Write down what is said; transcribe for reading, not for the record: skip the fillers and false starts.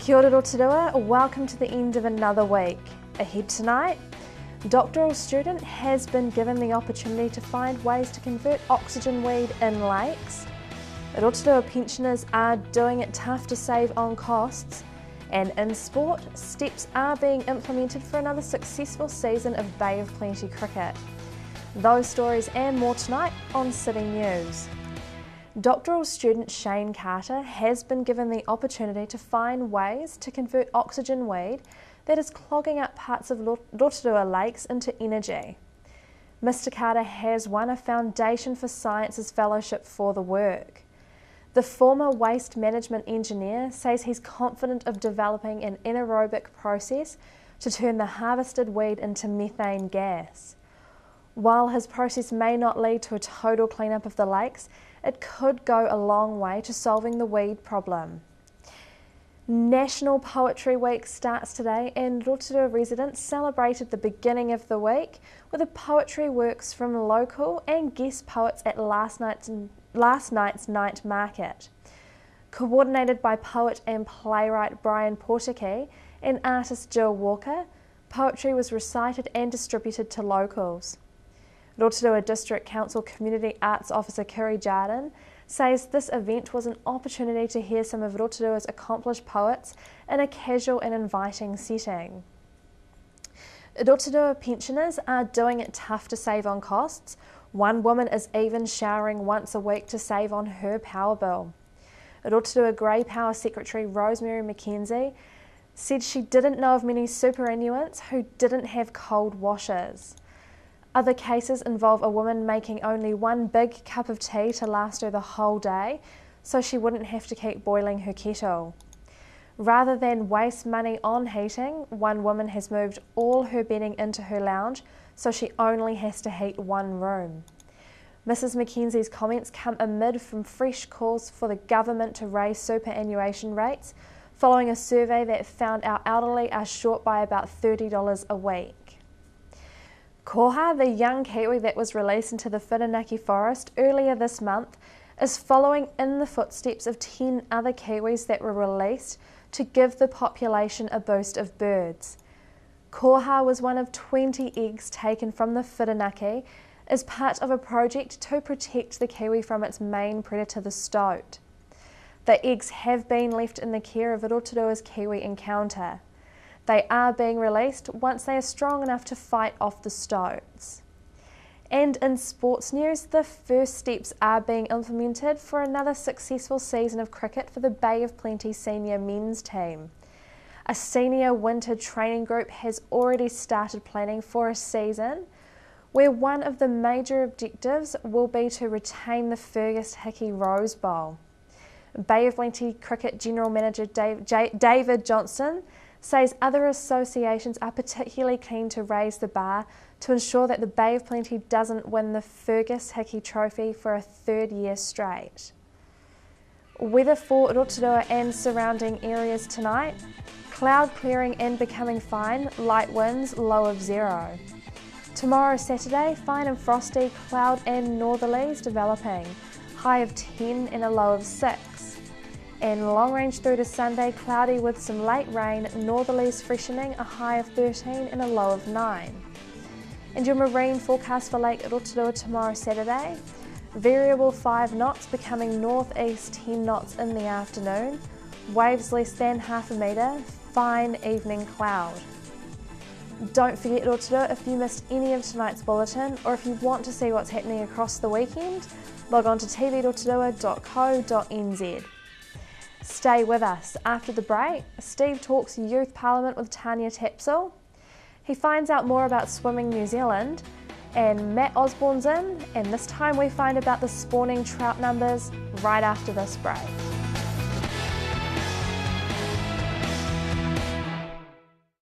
Kia ora Rotorua, welcome to the end of another week. Ahead tonight, doctoral student has been given the opportunity to find ways to convert oxygen weed in lakes. Rotorua pensioners are doing it tough to save on costs. And in sport, steps are being implemented for another successful season of Bay of Plenty cricket. Those stories and more tonight on City News. Doctoral student Shane Carter has been given the opportunity to find ways to convert oxygen weed that is clogging up parts of Rotorua lakes into energy. Mr. Carter has won a Foundation for Sciences Fellowship for the work. The former waste management engineer says he's confident of developing an anaerobic process to turn the harvested weed into methane gas. While his process may not lead to a total cleanup of the lakes, it could go a long way to solving the weed problem. National Poetry Week starts today and Rotorua residents celebrated the beginning of the week with a poetry works from local and guest poets at last night's night market. Coordinated by poet and playwright Brian Portakey and artist Jill Walker, poetry was recited and distributed to locals. Rotorua District Council Community Arts Officer Kiri Jardin says this event was an opportunity to hear some of Rotorua's accomplished poets in a casual and inviting setting. Rotorua pensioners are doing it tough to save on costs. One woman is even showering once a week to save on her power bill. Rotorua Grey Power Secretary Rosemary McKenzie said she didn't know of many superannuants who didn't have cold washers. Other cases involve a woman making only one big cup of tea to last her the whole day, so she wouldn't have to keep boiling her kettle. Rather than waste money on heating, one woman has moved all her bedding into her lounge, so she only has to heat one room. Mrs. McKenzie's comments come amid from fresh calls for the government to raise superannuation rates, following a survey that found our elderly are short by about $30 a week. Koha, the young kiwi that was released into the Whirinaki forest earlier this month, is following in the footsteps of 10 other kiwis that were released to give the population a boost of birds. Koha was one of 20 eggs taken from the Whirinaki as part of a project to protect the kiwi from its main predator, the stoat. The eggs have been left in the care of Rotorua's Kiwi Encounter. They are being released once they are strong enough to fight off the stoats. And in sports news, the first steps are being implemented for another successful season of cricket for the Bay of Plenty senior men's team. A senior winter training group has already started planning for a season where one of the major objectives will be to retain the Fergus Hickey Rose Bowl. Bay of Plenty Cricket General Manager David Johnson says other associations are particularly keen to raise the bar to ensure that the Bay of Plenty doesn't win the Fergus Hickey Trophy for a third year straight. Weather for Rotorua and surrounding areas tonight: cloud clearing and becoming fine, light winds, low of 0. Tomorrow Saturday, fine and frosty, cloud and northerlies developing, high of 10 and a low of 6. And long range through to Sunday, cloudy with some late rain, northerlies freshening, a high of 13 and a low of 9. And your marine forecast for Lake Rotorua tomorrow Saturday: variable 5 knots becoming northeast 10 knots in the afternoon, waves less than half a metre, fine evening cloud. Don't forget Rotorua, if you missed any of tonight's bulletin or if you want to see what's happening across the weekend, log on to tvrotorua.co.nz. Stay with us. After the break, Steve talks Youth Parliament with Tanya Tapsell. He finds out more about Swimming New Zealand, and Matt Osborne's in, and this time we find about the spawning trout numbers right after this break.